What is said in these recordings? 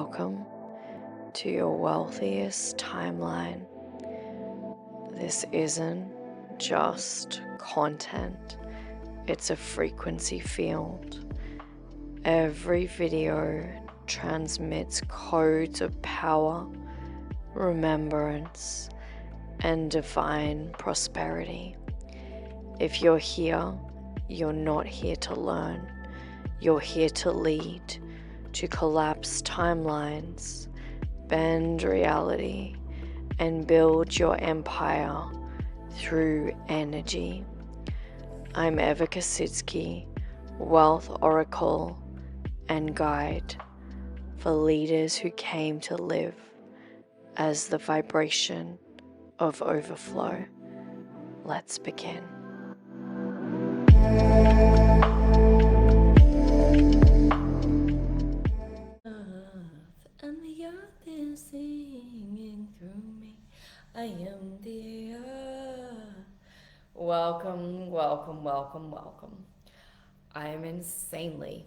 welcome to your wealthiest timeline. This isn't just content, it's a frequency field. Every video transmits codes of power, remembrance, and divine prosperity. If you're here, you're not here to learn, you're here to lead, to collapse timelines, bend reality, and build your empire through energy. I'm Eva Kositsky, Wealth Oracle and Guide for leaders who came to live as the vibration of overflow. Let's begin. And the earth is singing through me. I am the earth. Welcome. I am insanely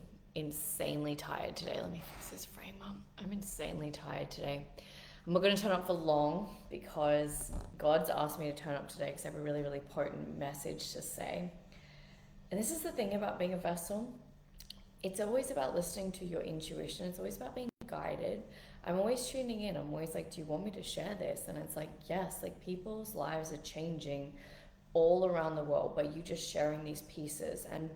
tired today. Let me fix this frame up. I'm insanely tired today. I'm not going to turn up for long because God's asked me to turn up today because I have a really, really potent message to say. And this is the thing about being a vessel. It's always about listening to your intuition. It's always about being guided. I'm always tuning in. I'm always like, do you want me to share this? And it's like, yes, like people's lives are changing all around the world by you just sharing these pieces. And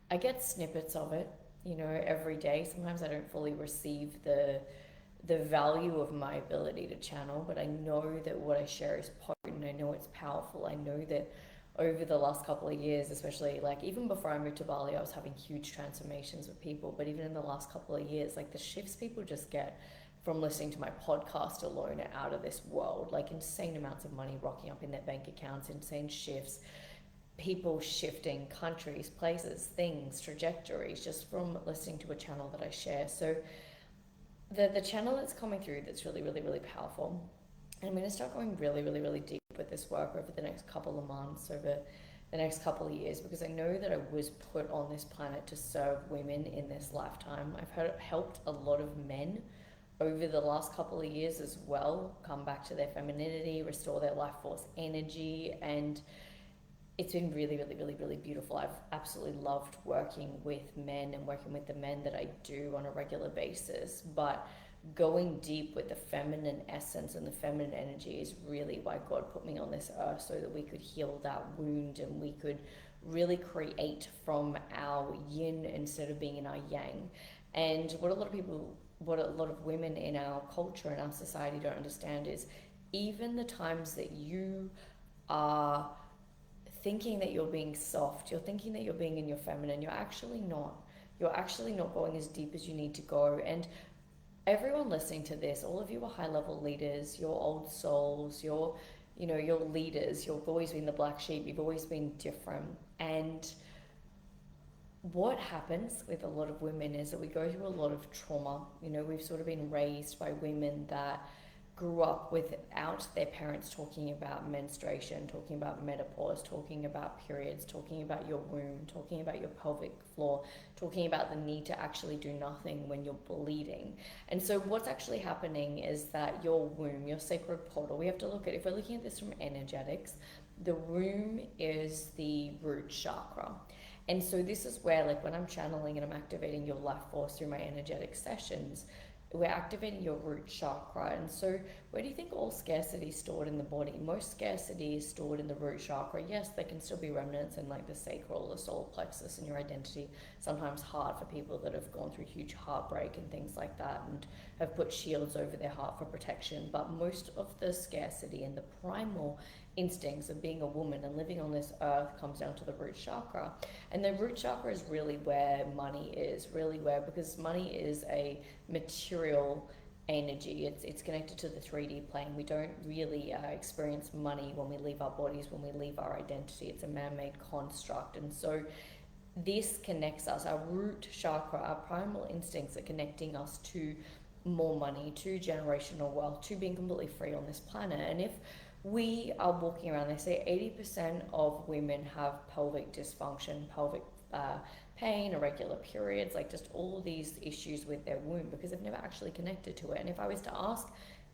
I get snippets of it, every day. Sometimes I don't fully receive the value of my ability to channel, but I know that what I share is potent. I know it's powerful. I know that over the last couple of years, especially like even before I moved to Bali, I was having huge transformations with people. But even in the last couple of years, like the shifts people just get from listening to my podcast alone are out of this world. Like insane amounts of money rocking up in their bank accounts, insane shifts, people shifting countries, places, things, trajectories, just from listening to a channel that I share. So the channel that's coming through that's really, really, really powerful. And I'm going to start going really, really, really deep with this work over the next couple of months, over the next couple of years, because I know that I was put on this planet to serve women in this lifetime. I've helped a lot of men over the last couple of years as well come back to their femininity, restore their life force energy, and it's been really, really, really, really beautiful. I've absolutely loved working with men and working with the men that I do on a regular basis, but going deep with the feminine essence and the feminine energy is really why God put me on this earth, so that we could heal that wound and we could really create from our yin instead of being in our yang. And what a lot of women in our culture and our society don't understand is even the times that you are thinking that you're being soft, you're thinking that you're being in your feminine, you're actually not. You're actually not going as deep as you need to go. And everyone listening to this, all of you are high-level leaders, you're old souls, you're leaders, you've always been the black sheep, you've always been different. And what happens with a lot of women is that we go through a lot of trauma. We've sort of been raised by women that grew up without their parents talking about menstruation, talking about menopause, talking about periods, talking about your womb, talking about your pelvic floor, talking about the need to actually do nothing when you're bleeding. And so what's actually happening is that your womb, your sacred portal, if we're looking at this from energetics, the womb is the root chakra. And so this is where, like when I'm channeling and I'm activating your life force through my energetic sessions, we're activating your root chakra. And so where do you think all scarcity is stored in the body? Most scarcity is stored in the root chakra. Yes, there can still be remnants in like the sacral, the solar plexus, and your identity. Sometimes hard for people that have gone through huge heartbreak and things like that and have put shields over their heart for protection. But most of the scarcity and the primal instincts of being a woman and living on this earth comes down to the root chakra. And the root chakra is really where money is, because money is a material energy. It's connected to the 3D plane. We don't really experience money when we leave our bodies, when we leave our identity. It's a man-made construct. And so this connects us, our root chakra, our primal instincts are connecting us to more money, to generational wealth, to being completely free on this planet. And if we are walking around, they say 80% of women have pelvic dysfunction, pelvic pain, irregular periods, like just all these issues with their womb because they've never actually connected to it. And if I was to ask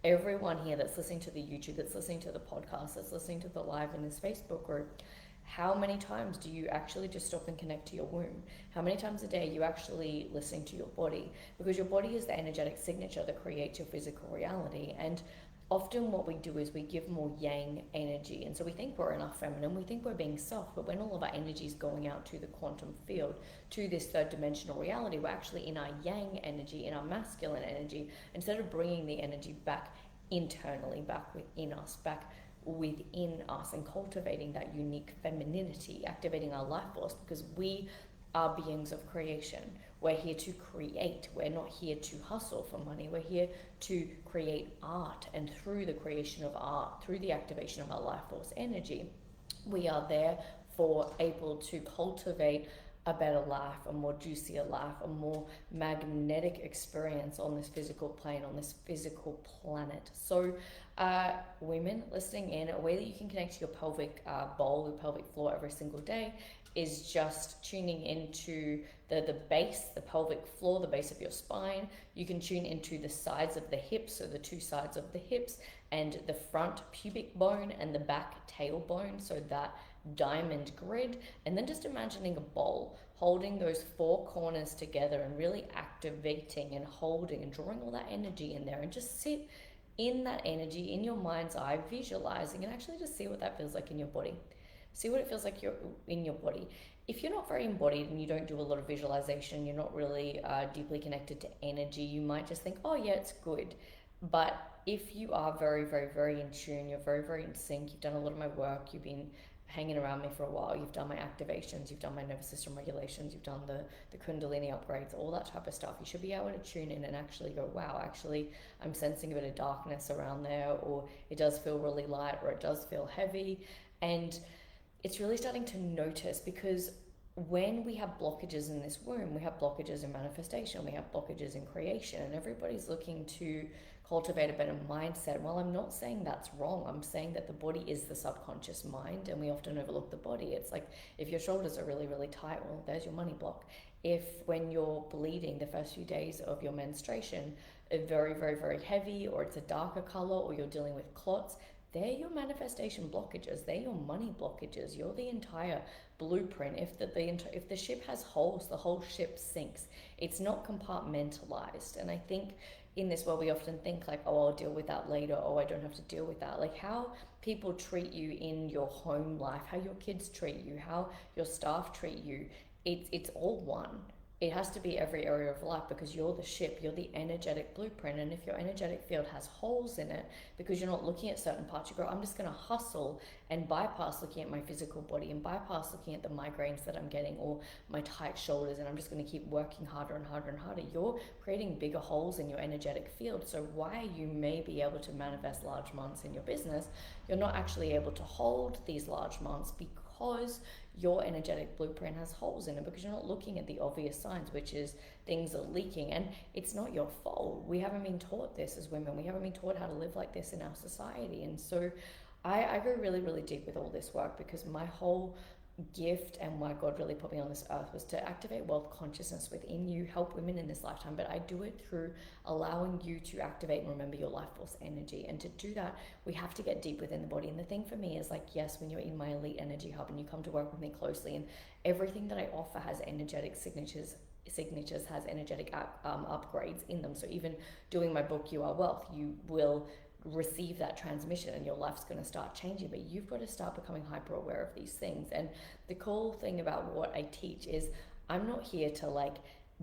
everyone here that's listening to the YouTube, that's listening to the podcast, that's listening to the live in this Facebook group, how many times do you actually just stop and connect to your womb? How many times a day are you actually listening to your body? Because your body is the energetic signature that creates your physical reality. And often what we do is we give more yang energy, and so we think we're in our feminine, we think we're being soft, but when all of our energy is going out to the quantum field, to this third dimensional reality, we're actually in our yang energy, in our masculine energy, instead of bringing the energy back internally, back within us, and cultivating that unique femininity, activating our life force, because we are beings of creation. We're here to create. We're not here to hustle for money. We're here to create art, and through the creation of art, through the activation of our life force energy, we are therefore able to cultivate a better life, a more juicier life, a more magnetic experience on this physical plane, on this physical planet. So women listening in, a way that you can connect to your pelvic bowl, your pelvic floor every single day is just tuning into the base, the pelvic floor, the base of your spine. You can tune into the sides of the hips, so the two sides of the hips, and the front pubic bone and the back tailbone, so that diamond grid. And then just imagining a bowl, holding those four corners together and really activating and holding and drawing all that energy in there, and just sit in that energy in your mind's eye, visualizing, and actually just see what that feels like in your body. See what it feels like you're in your body. If you're not very embodied and you don't do a lot of visualization, you're not really deeply connected to energy, you might just think, oh yeah, it's good. But if you are very, very, very in tune, you're very, very in sync, you've done a lot of my work, you've been hanging around me for a while, you've done my activations, you've done my nervous system regulations, you've done the Kundalini upgrades, all that type of stuff, you should be able to tune in and actually go, wow, actually I'm sensing a bit of darkness around there, or it does feel really light, or it does feel heavy. And it's really starting to notice, because when we have blockages in this womb, we have blockages in manifestation, we have blockages in creation, and everybody's looking to cultivate a better mindset. Well, I'm not saying that's wrong. I'm saying that the body is the subconscious mind, and we often overlook the body. It's like, if your shoulders are really, really tight, well, there's your money block. If when you're bleeding the first few days of your menstruation are very, very, very heavy, or it's a darker color, or you're dealing with clots, they're your manifestation blockages. They're your money blockages. You're the entire blueprint. If the ship has holes, the whole ship sinks. It's not compartmentalized. And I think in this world, we often think like, oh, I'll deal with that later. Oh, I don't have to deal with that. Like how people treat you in your home life, how your kids treat you, how your staff treat you. It's all one. It has to be every area of life, because you're the ship, you're the energetic blueprint. And if your energetic field has holes in it because you're not looking at certain parts, you go, I'm just going to hustle and bypass looking at my physical body and bypass looking at the migraines that I'm getting or my tight shoulders, and I'm just going to keep working harder and harder and harder. You're creating bigger holes in your energetic field. So why you may be able to manifest large amounts in your business, you're not actually able to hold these large amounts because your energetic blueprint has holes in it, because you're not looking at the obvious signs, which is things are leaking. And it's not your fault. We haven't been taught this as women. We haven't been taught how to live like this in our society. And so I go really, really deep with all this work, because my whole gift and why God really put me on this earth was to activate wealth consciousness within you, help women in this lifetime. But I do it through allowing you to activate and remember your life force energy. And to do that, we have to get deep within the body. And the thing for me is like, yes, when you're in my elite energy hub and you come to work with me closely, and everything that I offer has energetic signatures has energetic upgrades in them. So even doing my book, You Are Wealth, you will receive that transmission and your life's going to start changing. But you've got to start becoming hyper aware of these things. And the cool thing about what I teach is I'm not here to like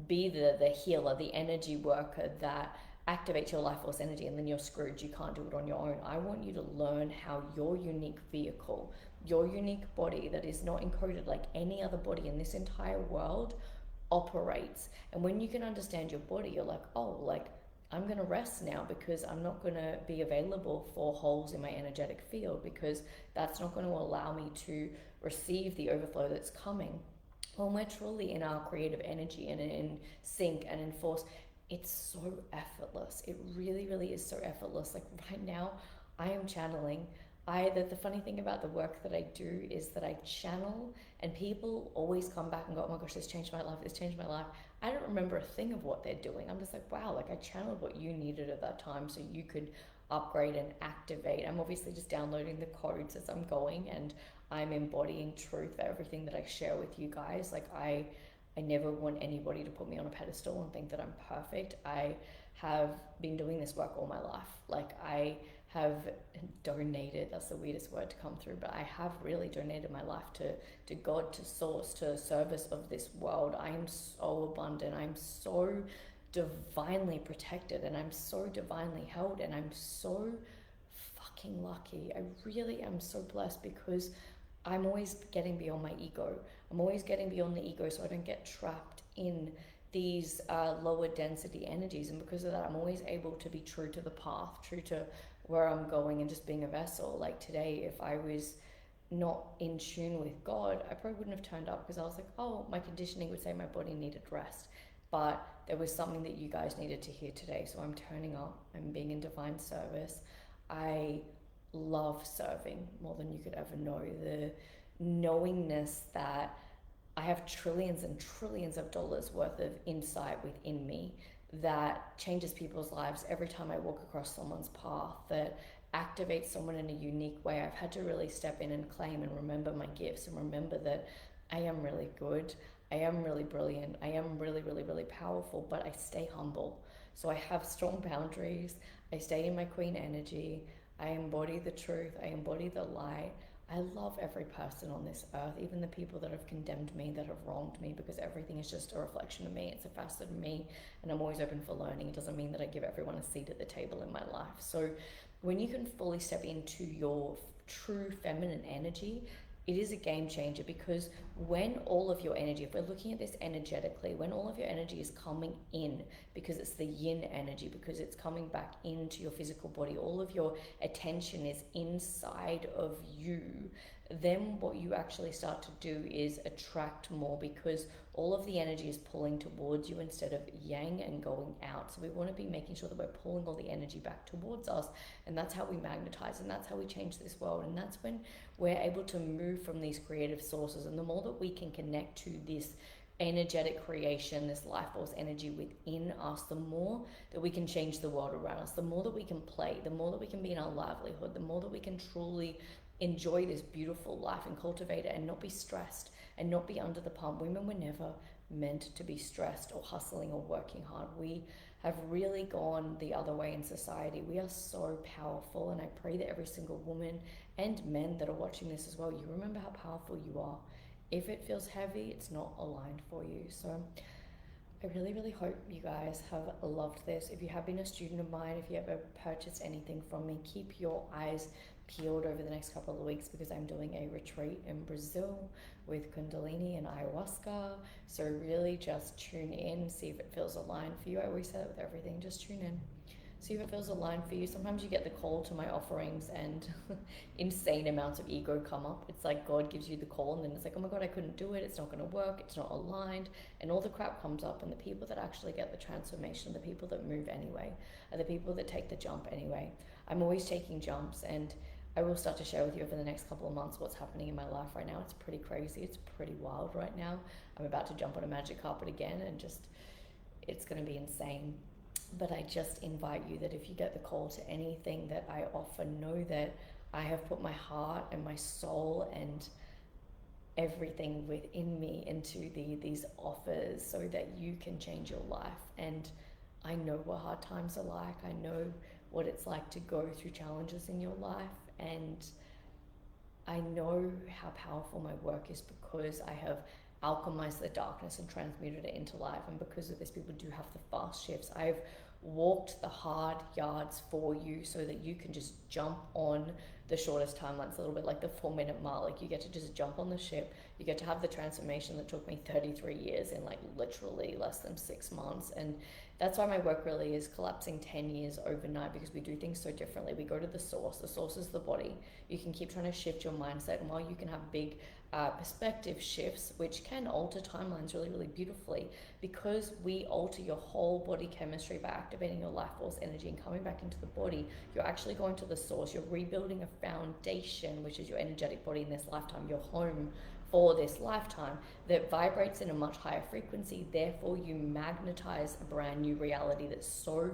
be the healer, the energy worker that activates your life force energy and then you're screwed, you can't do it on your own. I want you to learn how your unique vehicle, your unique body that is not encoded like any other body in this entire world operates. And when you can understand your body, you're like, oh, like I'm going to rest now, because I'm not going to be available for holes in my energetic field, because that's not going to allow me to receive the overflow that's coming. When we're truly in our creative energy and in sync and in force, it's so effortless. It really, really is so effortless. Like right now, I am channeling The funny thing about the work that I do is that I channel, and people always come back and go, oh my gosh, this changed my life, this changed my life. I don't remember a thing of what they're doing. I'm just like, wow, like I channeled what you needed at that time so you could upgrade and activate. I'm obviously just downloading the codes as I'm going, and I'm embodying truth for everything that I share with you guys. Like I never want anybody to put me on a pedestal and think that I'm perfect. I have been doing this work all my life. Like I have donated, that's the weirdest word to come through, but I have really donated my life to God, to source, to service of this world. I am so abundant. I'm so divinely protected, and I'm so divinely held, and I'm so fucking lucky. I really am so blessed because I'm always getting beyond my ego. I'm always getting beyond the ego so I don't get trapped in these lower density energies. And because of that, I'm always able to be true to the path, true to where I'm going, and just being a vessel. Like today, if I was not in tune with God, I probably wouldn't have turned up, because I was like, oh, my conditioning would say my body needed rest. But there was something that you guys needed to hear today. So I'm turning up, I'm being in divine service. I love serving more than you could ever know. The knowingness that I have trillions and trillions of dollars worth of insight within me that changes people's lives every time I walk across someone's path, that activates someone in a unique way. I've had to really step in and claim and remember my gifts, and remember that I am really good, I am really brilliant, I am really, really, really powerful, but I stay humble. So I have strong boundaries, I stay in my queen energy, I embody the truth, I embody the light. I love every person on this earth, even the people that have condemned me, that have wronged me, because everything is just a reflection of me. It's a facet of me, and I'm always open for learning. It doesn't mean that I give everyone a seat at the table in my life. So when you can fully step into your true feminine energy, it is a game changer, because when all of your energy, if we're looking at this energetically, when all of your energy is coming in, because it's the yin energy, because it's coming back into your physical body, all of your attention is inside of you, then what you actually start to do is attract more, because all of the energy is pulling towards you instead of yang and going out. So we want to be making sure that we're pulling all the energy back towards us, and that's how we magnetize, and that's how we change this world. And that's when we're able to move from these creative sources. And the more that we can connect to this energetic creation, this life force energy within us, the more that we can change the world around us, the more that we can play, the more that we can be in our livelihood, the more that we can truly enjoy this beautiful life and cultivate it, and not be stressed and not be under the pump. Women were never meant to be stressed or hustling or working hard. We have really gone the other way in society. We are so powerful, and I pray that every single woman and men that are watching this as well, you remember how powerful you are. If it feels heavy, it's not aligned for you. So I really, really hope you guys have loved this. If you have been a student of mine, if you ever purchased anything from me, keep your eyes peeled over the next couple of weeks, because I'm doing a retreat in Brazil with Kundalini and ayahuasca. So really just tune in, see if it feels aligned for you. I always say that with everything, just tune in, see if it feels aligned for you. Sometimes you get the call to my offerings and insane amounts of ego come up. It's like God gives you the call, and then it's like, oh my God, I couldn't do it, it's not going to work, it's not aligned, and all the crap comes up. And the people that actually get the transformation, the people that move anyway, are the people that take the jump anyway. I'm always taking jumps, and I will start to share with you over the next couple of months what's happening in my life right now. It's pretty crazy. It's pretty wild right now. I'm about to jump on a magic carpet again, and it's going to be insane. But I just invite you that if you get the call to anything that I offer, know that I have put my heart and my soul and everything within me into these offers so that you can change your life. And I know what hard times are like. I know what it's like to go through challenges in your life. And I know how powerful my work is, because I have alchemized the darkness and transmuted it into life. And because of this, people do have the fast shifts. I've walked the hard yards for you so that you can just jump on the shortest timelines, a little bit like the 4-minute mile. Like, you get to just jump on the ship, you get to have the transformation that took me 33 years in like literally less than 6 months. And That's why my work really is collapsing 10 years overnight, because we do things so differently. We go to the source. The source is the body. You can keep trying to shift your mindset, and while you can have big perspective shifts, which can alter timelines really, really beautifully, because we alter your whole body chemistry by activating your life force energy and coming back into the body, you're actually going to the source. You're rebuilding a foundation, which is your energetic body in this lifetime, your home for this lifetime, that vibrates in a much higher frequency. Therefore, you magnetize a brand new reality that's so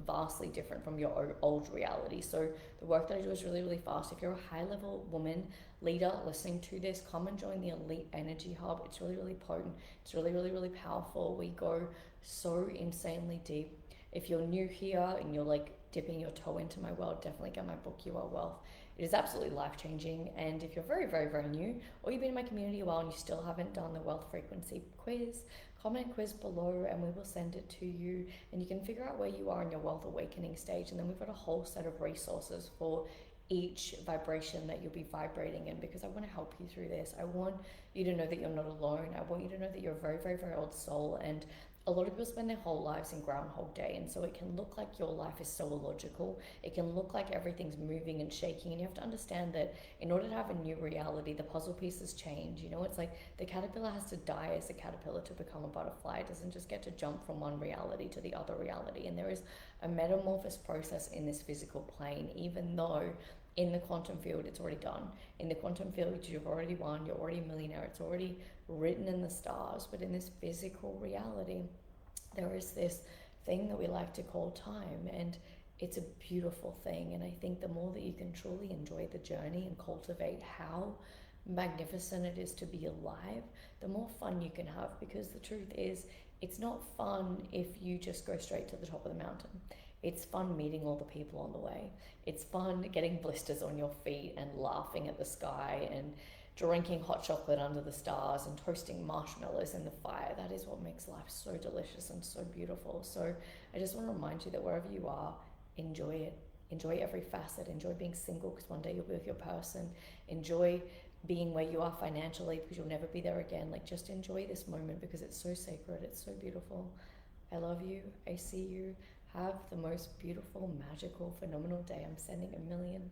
vastly different from your old reality. So the work that I do is really, really fast. If you're a high level woman leader listening to this, come and join the Elite Energy Hub. It's really, really potent. It's really, really, really powerful. We go so insanely deep. If you're new here and you're like dipping your toe into my world, definitely get my book, You Are Wealth. It is absolutely life-changing. And if you're very, very, very new, or you've been in my community a while and you still haven't done the wealth frequency quiz, comment quiz below and we will send it to you, and you can figure out where you are in your wealth awakening stage. And then we've got a whole set of resources for each vibration that you'll be vibrating in, because I want to help you through this. I want you to know that you're not alone. I want you to know that you're a very, very, very old soul, and a lot of people spend their whole lives in Groundhog Day, and so it can look like your life is so illogical. It can look like everything's moving and shaking, and you have to understand that in order to have a new reality, the puzzle pieces change. You know, it's like the caterpillar has to die as a caterpillar to become a butterfly. It doesn't just get to jump from one reality to the other reality, and there is a metamorphosis process in this physical plane, even though in the quantum field it's already done. In the quantum field you've already won, you're already a millionaire, it's already written in the stars. But in this physical reality, there is this thing that we like to call time, and it's a beautiful thing. And I think the more that you can truly enjoy the journey and cultivate how magnificent it is to be alive, the more fun you can have. Because the truth is, it's not fun if you just go straight to the top of the mountain. It's fun meeting all the people on the way. It's fun getting blisters on your feet and laughing at the sky and drinking hot chocolate under the stars and toasting marshmallows in the fire. That is what makes life so delicious and so beautiful. So I just want to remind you that wherever you are, enjoy it. Enjoy every facet. Enjoy being single, because one day you'll be with your person. Enjoy being where you are financially, because you'll never be there again. Like, just enjoy this moment, because it's so sacred. It's so beautiful. I love you. I see you. Have the most beautiful, magical, phenomenal day. I'm sending 1,000,000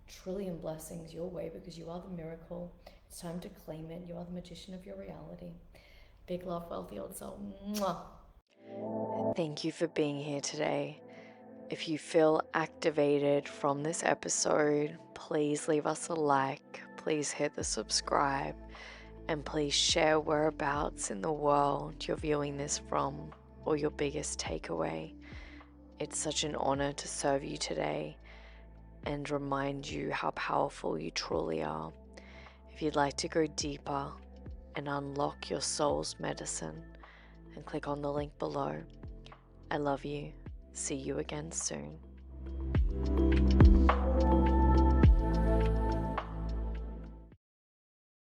trillion blessings your way, because you are the miracle. It's time to claim it. You are the magician of your reality. Big love, wealthy old soul. Mwah. Thank you for being here today. If you feel activated from this episode, please leave us a like, please hit the subscribe, and please share whereabouts in the world you're viewing this from, or your biggest takeaway. It's such an honor to serve you today and remind you how powerful you truly are. If you'd like to go deeper and unlock your soul's medicine, then click on the link below. I love you. See you again soon.